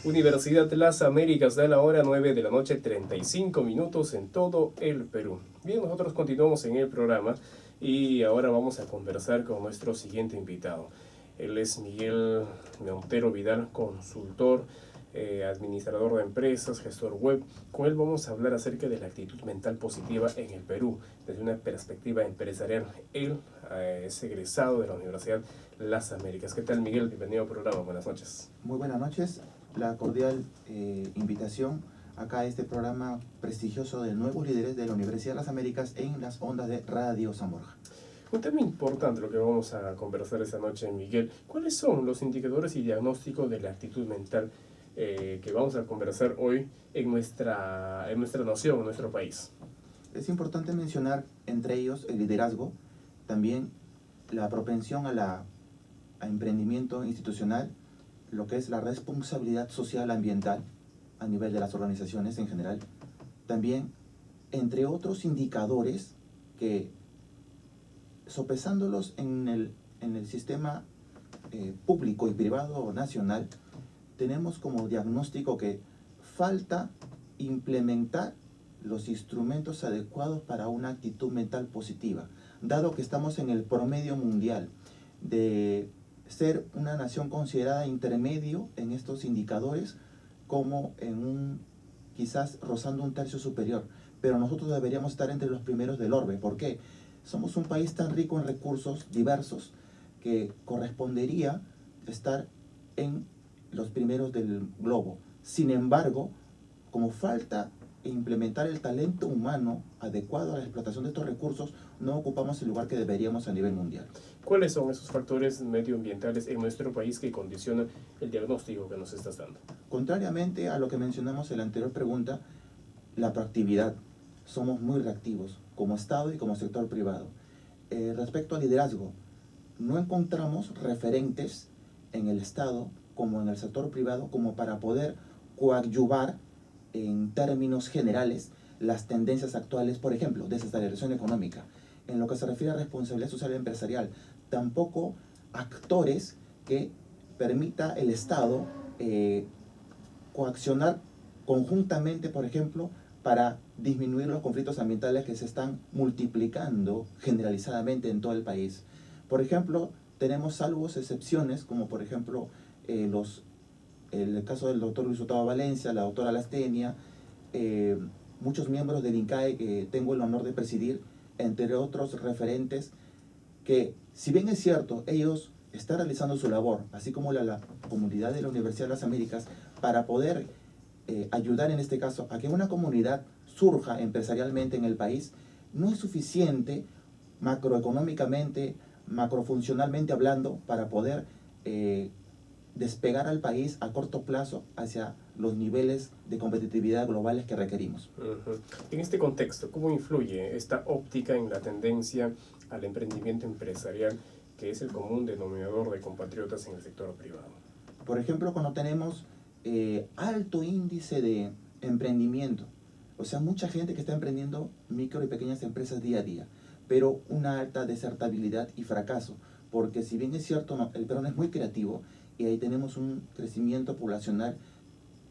Universidad de las Américas da la hora 9 de la noche, 35 minutos en todo el Perú. Bien, nosotros continuamos en el programa y ahora vamos a conversar con nuestro siguiente invitado. Él es Miguel Montero Vidal, consultor, administrador de empresas, gestor web. Con él vamos a hablar acerca de la actitud mental positiva en el Perú, desde una perspectiva empresarial. Él es egresado de la Universidad Las Américas. ¿Qué tal, Miguel? Bienvenido al programa. Buenas noches. Muy buenas noches. La cordial invitación acá a este programa prestigioso de nuevos líderes de la Universidad de las Américas en las ondas de Radio San Borja. Un tema importante lo que vamos a conversar esta noche, Miguel. ¿Cuáles son los indicadores y diagnósticos de la actitud mental que vamos a conversar hoy en nuestra nación, en nuestro país? Es importante mencionar entre ellos el liderazgo, también la propensión a emprendimiento institucional, lo que es la responsabilidad social ambiental a nivel de las organizaciones en general. También, entre otros indicadores que, sopesándolos en el sistema público y privado nacional, tenemos como diagnóstico que falta implementar los instrumentos adecuados para una actitud mental positiva, dado que estamos en el promedio mundial de ser una nación considerada intermedio en estos indicadores, como quizás rozando un tercio superior, pero nosotros deberíamos estar entre los primeros del orbe. ¿Por qué? Somos un país tan rico en recursos diversos que correspondería estar en los primeros del globo. Sin embargo, como falta implementar el talento humano adecuado a la explotación de estos recursos, no ocupamos el lugar que deberíamos a nivel mundial. ¿Cuáles son esos factores medioambientales en nuestro país que condicionan el diagnóstico que nos estás dando? Contrariamente a lo que mencionamos en la anterior pregunta, la proactividad. Somos muy reactivos como Estado y como sector privado. Respecto al liderazgo, no encontramos referentes en el Estado como en el sector privado como para poder coadyuvar en términos generales las tendencias actuales, por ejemplo, desaceleración económica. En lo que se refiere a responsabilidad social y empresarial, tampoco actores que permita el Estado coaccionar conjuntamente, por ejemplo, para disminuir los conflictos ambientales que se están multiplicando generalizadamente en todo el país. Por ejemplo, tenemos salvos excepciones, como por ejemplo el caso del doctor Luis Otava Valencia, la doctora Lastenia, muchos miembros del INCAE que tengo el honor de presidir, entre otros referentes, que si bien es cierto, ellos están realizando su labor, así como la comunidad de la Universidad de las Américas, para poder ayudar en este caso a que una comunidad surja empresarialmente en el país, no es suficiente macroeconómicamente, macrofuncionalmente hablando, para poder despegar al país a corto plazo hacia los niveles de competitividad globales que requerimos. En este contexto, ¿cómo influye esta óptica en la tendencia al emprendimiento empresarial, que es el común denominador de compatriotas en el sector privado? Por ejemplo, cuando tenemos alto índice de emprendimiento, o sea, mucha gente que está emprendiendo micro y pequeñas empresas día a día, pero una alta desertabilidad y fracaso, porque si bien es cierto, el Perú es muy creativo y ahí tenemos un crecimiento poblacional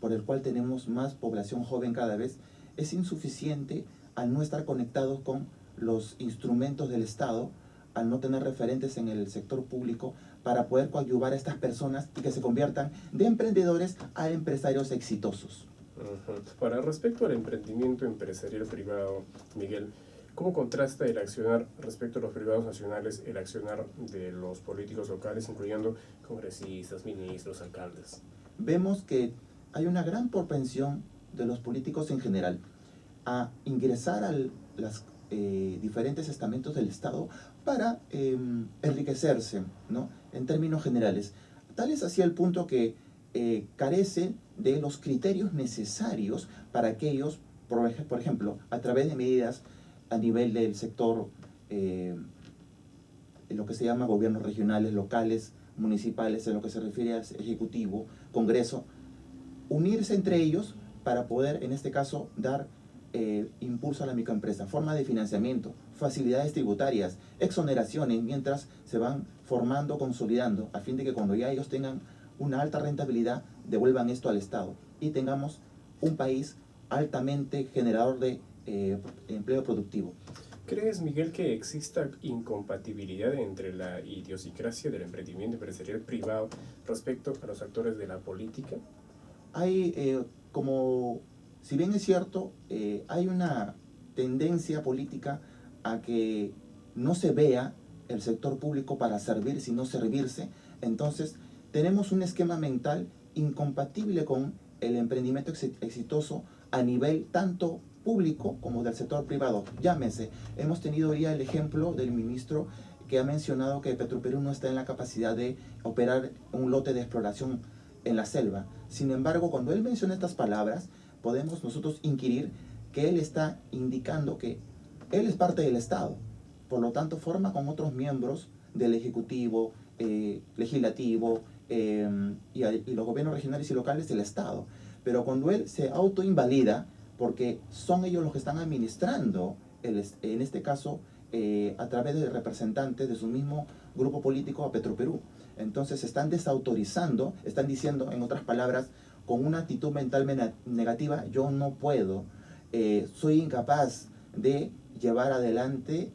por el cual tenemos más población joven cada vez, es insuficiente al no estar conectados con los instrumentos del Estado, al no tener referentes en el sector público para poder coadyuvar a estas personas y que se conviertan de emprendedores a empresarios exitosos. Ahora, respecto al emprendimiento empresarial privado, Miguel, ¿cómo contrasta el accionar respecto a los privados nacionales, el accionar de los políticos locales, incluyendo congresistas, ministros, alcaldes? Vemos que hay una gran propensión de los políticos en general a ingresar a los diferentes estamentos del Estado para enriquecerse, ¿no?, en términos generales. Tal es así el punto que carece de los criterios necesarios para que ellos, por ejemplo, a través de medidas a nivel del sector, lo que se llama gobiernos regionales, locales, municipales, en lo que se refiere al Ejecutivo, Congreso, unirse entre ellos para poder, en este caso, dar impulso a la microempresa, forma de financiamiento, facilidades tributarias, exoneraciones, mientras se van formando, consolidando, a fin de que cuando ya ellos tengan una alta rentabilidad devuelvan esto al Estado y tengamos un país altamente generador de empleo productivo. ¿Crees, Miguel, que exista incompatibilidad entre la idiosincrasia del emprendimiento empresarial privado respecto a los actores de la política? Hay como, si bien es cierto, hay una tendencia política a que no se vea el sector público para servir, sino servirse. Entonces, tenemos un esquema mental incompatible con el emprendimiento exitoso a nivel tanto público como del sector privado. Llámese, hemos tenido ya el ejemplo del ministro que ha mencionado que Petroperú no está en la capacidad de operar un lote de exploración en la selva. Sin embargo, cuando él menciona estas palabras, podemos nosotros inquirir que él está indicando que él es parte del Estado. Por lo tanto, forma con otros miembros del Ejecutivo, Legislativo y los gobiernos regionales y locales del Estado. Pero cuando él se autoinvalida, porque son ellos los que están administrando, en este caso, a través de representantes de su mismo grupo político a Petroperú. Entonces están desautorizando, están diciendo, en otras palabras, con una actitud mental negativa, yo no puedo, soy incapaz de llevar adelante,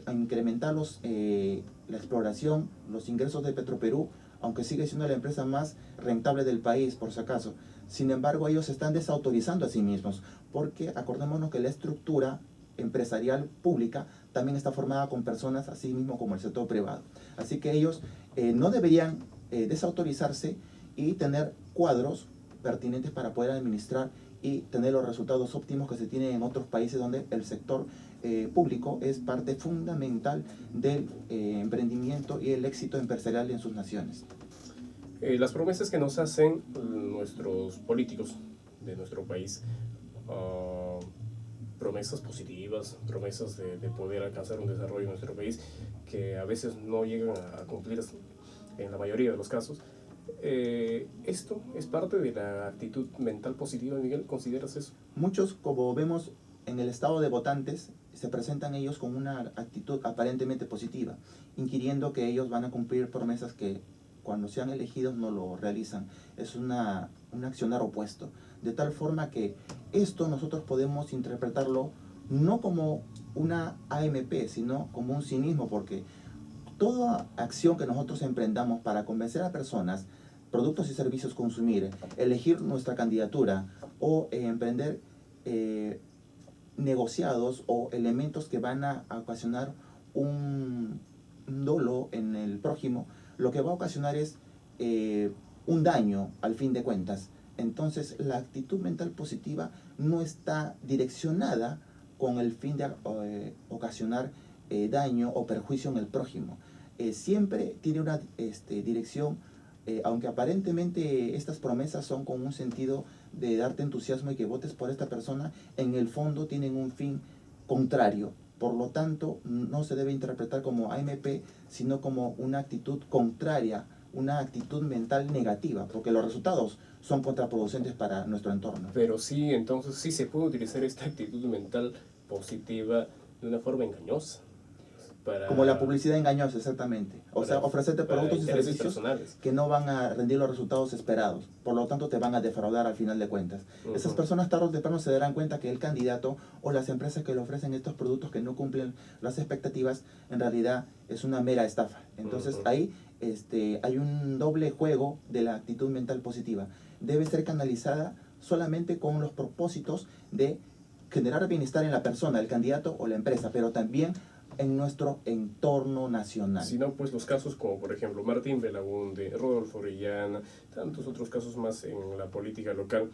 a incrementar la exploración, los ingresos de Petroperú, aunque sigue siendo la empresa más rentable del país, por si acaso. Sin embargo, ellos se están desautorizando a sí mismos, porque acordémonos que la estructura empresarial pública también está formada con personas así mismo como el sector privado. Así que ellos no deberían desautorizarse y tener cuadros pertinentes para poder administrar y tener los resultados óptimos que se tienen en otros países donde el sector público es parte fundamental del emprendimiento y el éxito empresarial en sus naciones. Las promesas que nos hacen nuestros políticos de nuestro país, promesas positivas, promesas de poder alcanzar un desarrollo en nuestro país, que a veces no llegan a cumplirse en la mayoría de los casos. ¿Esto es parte de la actitud mental positiva, Miguel? ¿Consideras eso? Muchos, como vemos en el estado de votantes, se presentan ellos con una actitud aparentemente positiva, inquiriendo que ellos van a cumplir promesas que cuando sean elegidos no lo realizan. Es un accionar opuesto, de tal forma que esto nosotros podemos interpretarlo no como una AMP, sino como un cinismo, porque toda acción que nosotros emprendamos para convencer a personas, productos y servicios consumir, elegir nuestra candidatura o emprender negociados o elementos que van a ocasionar un dolo en el prójimo, lo que va a ocasionar es un daño al fin de cuentas. Entonces la actitud mental positiva no está direccionada con el fin de ocasionar daño o perjuicio en el prójimo. Siempre tiene una dirección, aunque aparentemente estas promesas son con un sentido de darte entusiasmo y que votes por esta persona, en el fondo tienen un fin contrario. Por lo tanto, no se debe interpretar como AMP, sino como una actitud contraria, una actitud mental negativa, porque los resultados son contraproducentes para nuestro entorno. Pero sí, entonces sí se puede utilizar esta actitud mental positiva de una forma engañosa. Como la publicidad engañosa, exactamente. O sea, ofrecerte productos y servicios personales que no van a rendir los resultados esperados. Por lo tanto, te van a defraudar al final de cuentas. Esas personas tarde o temprano se darán cuenta que el candidato o las empresas que le ofrecen estos productos que no cumplen las expectativas, en realidad es una mera estafa. Entonces, ahí hay un doble juego de la actitud mental positiva. Debe ser canalizada solamente con los propósitos de generar bienestar en la persona, el candidato o la empresa, pero también en nuestro entorno nacional. Si no, pues los casos como por ejemplo Martín Belaunde, Rodolfo Orellana, tantos otros casos más en la política local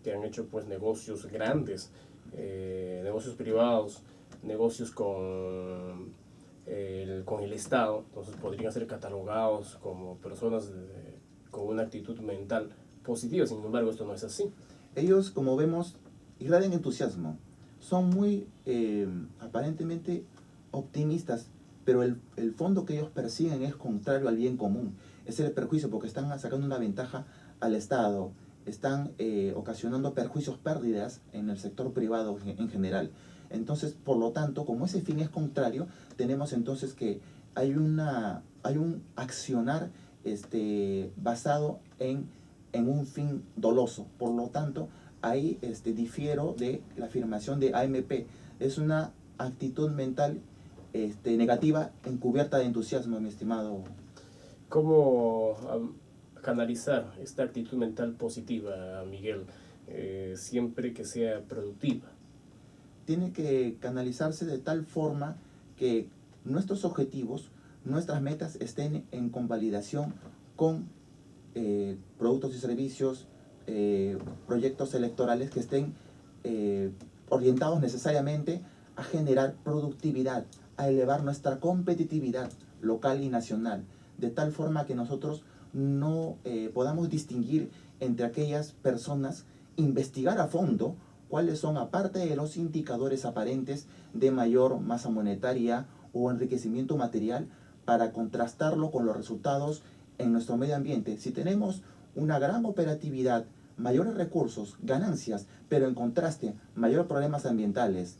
que han hecho pues negocios grandes, negocios privados, negocios con el Estado, entonces podrían ser catalogados como personas con una actitud mental positiva. Sin embargo, esto no es así. Ellos, como vemos, irradian entusiasmo, son muy aparentemente optimistas, pero el fondo que ellos persiguen es contrario al bien común. Es el perjuicio, porque están sacando una ventaja al Estado, están ocasionando perjuicios, pérdidas en el sector privado en general. Entonces, por lo tanto, como ese fin es contrario, tenemos entonces que hay un accionar basado en en un fin doloso. Por lo tanto, ahí difiero de la afirmación de AMP. Es una actitud mental negativa encubierta de entusiasmo, mi estimado. ¿Cómo canalizar esta actitud mental positiva, Miguel, siempre que sea productiva? Tiene que canalizarse de tal forma que nuestros objetivos, nuestras metas estén en convalidación con productos y servicios, proyectos electorales que estén orientados necesariamente a generar productividad, a elevar nuestra competitividad local y nacional, de tal forma que nosotros no podamos distinguir entre aquellas personas, investigar a fondo cuáles son, aparte de los indicadores aparentes de mayor masa monetaria o enriquecimiento material, para contrastarlo con los resultados en nuestro medio ambiente. Si tenemos una gran operatividad, mayores recursos, ganancias, pero en contraste, mayores problemas ambientales,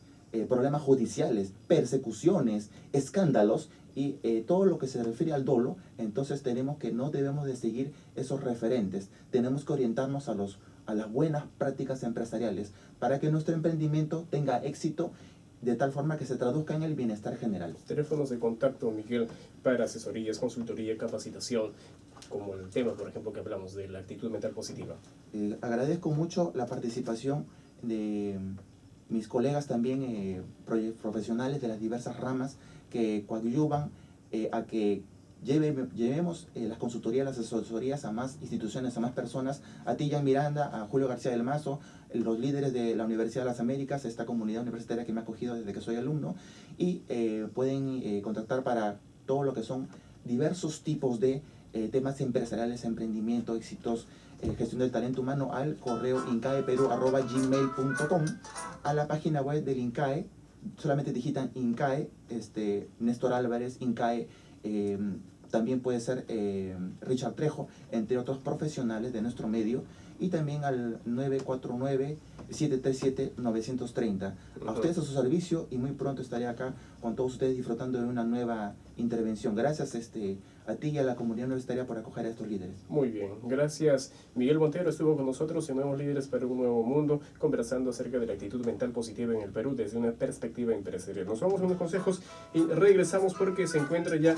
problemas judiciales, persecuciones, escándalos y todo lo que se refiere al dolo, entonces tenemos que no debemos de seguir esos referentes. Tenemos que orientarnos a las buenas prácticas empresariales para que nuestro emprendimiento tenga éxito de tal forma que se traduzca en el bienestar general. Teléfonos de contacto, Miguel, para asesorías, consultoría, capacitación, como el tema, por ejemplo, que hablamos de la actitud mental positiva. Agradezco mucho la participación de mis colegas también, profesionales de las diversas ramas, que coadyuvan a que llevemos las consultorías, las asesorías a más instituciones, a más personas, a ti, Jan Miranda, a Julio García del Mazo, los líderes de la Universidad de las Américas, esta comunidad universitaria que me ha acogido desde que soy alumno, y pueden contactar para todo lo que son diversos tipos de temas empresariales, emprendimiento, éxitos, gestión del talento humano, al correo incaeperu@gmail.com, a la página web del INCAE. Solamente digitan INCAE, Néstor Álvarez, INCAE, también puede ser Richard Trejo, entre otros profesionales de nuestro medio, y también al 949-737-930. A ustedes a su servicio, y muy pronto estaré acá con todos ustedes disfrutando de una nueva intervención. Gracias a ti y a la comunidad universitaria por acoger a estos líderes. Muy bien, gracias. Miguel Montero estuvo con nosotros en Nuevos Líderes para un Nuevo Mundo, conversando acerca de la actitud mental positiva en el Perú desde una perspectiva empresarial. Nos vamos a unos consejos y regresamos porque se encuentra ya